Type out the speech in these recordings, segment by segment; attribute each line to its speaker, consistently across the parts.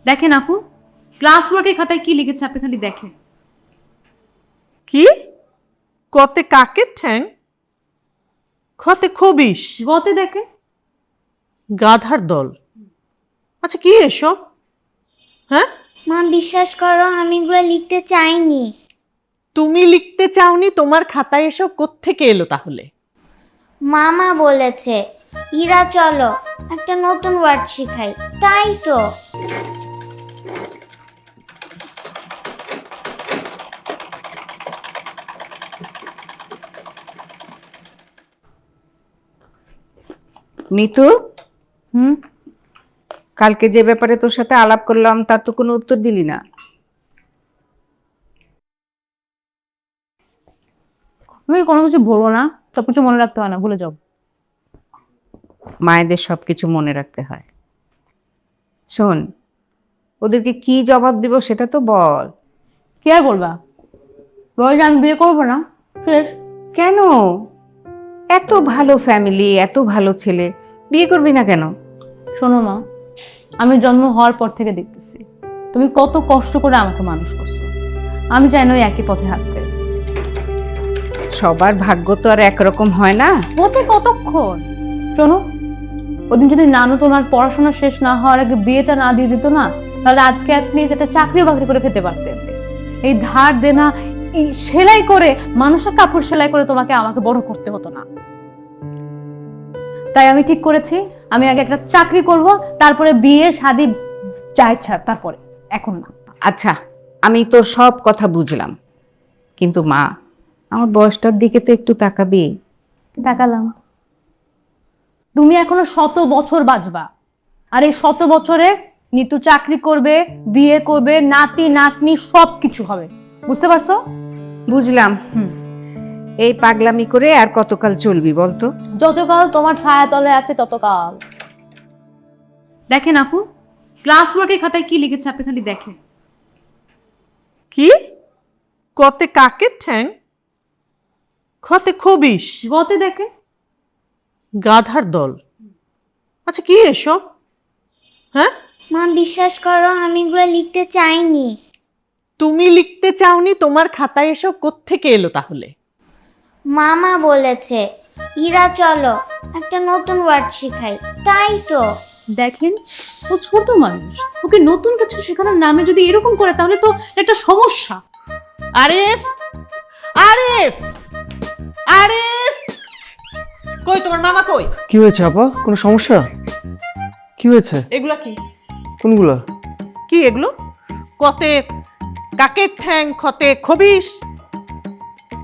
Speaker 1: দেখেন আপু, ক্লাস ওয়ার্কের খাতায় কি লিখেছে আপনি খালি দেখেন।
Speaker 2: কি কতে কাকের ঠ্যাং খতে খবিস
Speaker 1: গতে দেখেন।
Speaker 2: গাধার দল। আচ্ছা কি এসব? হ্যাঁ,
Speaker 3: মা বিশ্বাস করো আমি এগুলো লিখতে চাইনি।
Speaker 2: তুমি লিখতে চাওনি, তোমার খাতায় এসব কোত্থেকে এলো তাহলে?
Speaker 3: মামা বলেছে ইরা চলো একটা নতুন ওয়ার্ড শিখাই, তাই তো।
Speaker 4: মিতু, কালকে যে ব্যাপারে তোর সাথে আলাপ করলাম তার তো কোনো উত্তর দিলি না।
Speaker 1: তুমি কোনো কিছু বলো না, সবকিছু মনে রাখতে হয় না, ভুলে যাও।
Speaker 4: মায়েদের সবকিছু মনে রাখতে হয়। শোন, ওদেরকে কি জবাব দিব সেটা তো বল।
Speaker 1: কি আর বলবা? বলো যে আমি বিয়ে করবো না, শেষ।
Speaker 4: কেন? এত ভালো ফ্যামিলি, এত ভালো ছেলে, বিয়ে করবি না কেন?
Speaker 1: শোনো মা, আমি জন্ম হওয়ার পর থেকে দেখতেছি তুমি কত কষ্ট করে আমাকে মানুষ করছো। আমি চাই না ওই একই পথে হাঁটতে।
Speaker 4: সবার ভাগ্য তো আর একরকম হয় না।
Speaker 1: হতে কতক্ষণ? শোনো, ওদিন যদি নানু তোমার পড়াশোনা শেষ না হওয়ার আগে বিয়েটা না দিয়ে দিত না, তাহলে আজকে অ্যাটলিস্ট একটা চাকরি বাকরি করে খেতে পারতেন। এই ধার দেনা, এই সেলাই করে, মানুষের কাপড় সেলাই করে তোমাকে আমাকে বড় করতে হতো না। তাই আমি ঠিক করেছি আমি আগে একটা চাকরি করব, তারপরে বিয়ে শাদী যা ইচ্ছা, তারপরে, এখন না।
Speaker 4: আচ্ছা, আমি তোর সব কথা বুঝলাম, কিন্তু মা, আমার বয়সটার দিকে তো একটু তাকাবি।
Speaker 1: তাকালাম। তুমি এখনো 100 বছর বাঁচবা, আর এই 100 বছরে নিতু চাকরি করবে, বিয়ে করবে, নাতি নাতনি সব কিছু হবে। বুঝতে পারছো?
Speaker 4: বুঝলাম। এই পাগলামি করে আর কতকাল চলবি বলতো?
Speaker 1: যতকাল তোমার ছায়া তলে আছে ততকাল। দেখেন আপু, ক্লাস ওয়ার্কের খাতায় কি লিখেছে আপনি খালি দেখেন।
Speaker 2: কি কতে কাকের ঠ্যাং খতে খবিস
Speaker 1: গতে দেখেন।
Speaker 2: গাধার দল। আচ্ছা কি এসব? হ্যাঁ,
Speaker 3: মা বিশ্বাস করো আমি এগুলো লিখতে চাইনি।
Speaker 2: তুমি লিখতে চাওনি, তোমার খাতায় এসব কোত্থেকে এলো তাহলে?
Speaker 3: মামা বলেছে ইরা চলো একটা নতুন ওয়ার্ড শিখাই, তাই তো।
Speaker 1: দেখেন, ও ছোট মানুষ, ওকে নতুন কিছু শেখানোর নামে যদি এরকম করে তাহলে তো একটা সমস্যা।
Speaker 2: আরিফ, আরিফ, আরিফ, কই তোমার মামা কই?
Speaker 5: কি হয়েছে আপা? কোনো সমস্যা? কি হয়েছে?
Speaker 2: এগুলা কি?
Speaker 5: কোনগুলা?
Speaker 2: কি এগুলো? কতে কাকের ঠ্যাং খতে খবিস।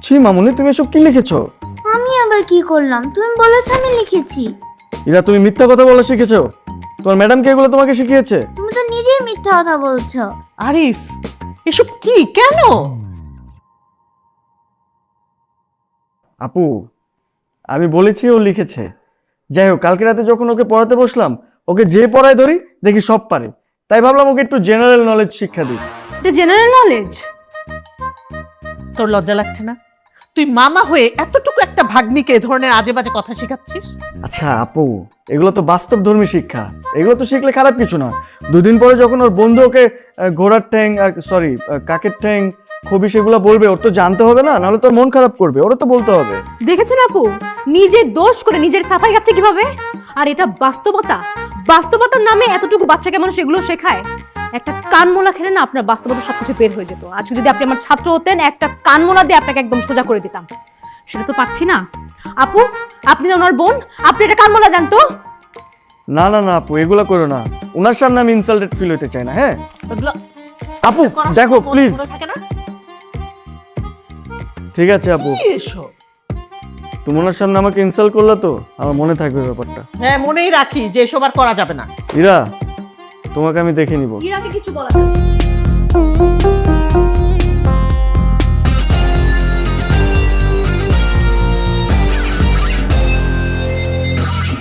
Speaker 5: ছি মামুনি, তুমি এসব কি লিখেছো?
Speaker 3: আমি আবার কি করলাম? তুমি বলেছো আমি লিখেছি।
Speaker 5: ইরা, তুমি মিথ্যা কথা বলা শিখেছো? তোমার ম্যাডাম কি এগুলো তোমাকে শিখিয়েছে?
Speaker 3: তুমি তো নিজেই মিথ্যা কথা বলছো।
Speaker 2: আরিফ, এসব কি? কেন?
Speaker 5: আপু, আমি বলেছি ও লিখেছে। যাই হোক, কালকে রাতে যখন ওকে পড়াতে বসলাম, ওকে যে পড়ায় ধরি দেখি সব পারে, তাই ভাবলাম ওকে একটু জেনারেল নলেজ শিক্ষা দিই।
Speaker 1: এটা জেনারেল নলেজ?
Speaker 2: তোর লজ্জা লাগছে না? তুই মামা হয়ে এতটুকু একটা ভাগ্নিকে এ ধরনের আজে বাজে কথা শেখাচ্ছিস?
Speaker 5: আচ্ছা আপু, এগুলো তো বাস্তবধর্মী শিক্ষা, এগুলো তো শিখলে খারাপ কিছু না। দুদিন পরে যখন ওর বন্ধু ওকে ঘোড়ার ঠ্যাং আর সরি কাকের ঠ্যাং খবি সেগুলো বলবে, ওর তো জানতে হবে না, নাহলে তোর মন খারাপ করবে, ওরও তো বলতে হবে।
Speaker 1: দেখেছেন আপু, নিজের দোষ করে নিজের সাফাই গাচ্ছে কিভাবে? আর এটা বাস্তবতা। বাস্তবতার নামে এতটুকু বাচ্চাকে মানুষ এগুলো শেখায়? একটা কানমোলা খেলে না আপনার বাস্তবতা সবকিছু বের হয়ে যেত। আজকে যদি আপনি আমার ছাত্র হতেন, একটা কানমোলা দিয়ে আপনাকে একদম সোজা করে দিতাম। সেটা তো পারছি না। আপু, আপনি না ওনার বোন, আপনি এটা কানমোলা দেন তো।
Speaker 5: না না না আপু, এগুলো করো না, ওনার সামনে আমি ইনসাল্টেড ফিল হতে চাই না। হ্যাঁ আপু, দেখো প্লিজ। ঠিক আছে আপু,
Speaker 2: এসব
Speaker 5: তুমি ওনার সামনে আমাকে ইনসাল্ট করলে তো আমার মনে থাকবে ব্যাপারটা।
Speaker 2: হ্যাঁ, মনেই রাখি যে এসব আর করা যাবে না।
Speaker 5: ইরা, তোমাকে আমি দেখে নিব।
Speaker 1: ইরাকে কিছু বলা যাবে না।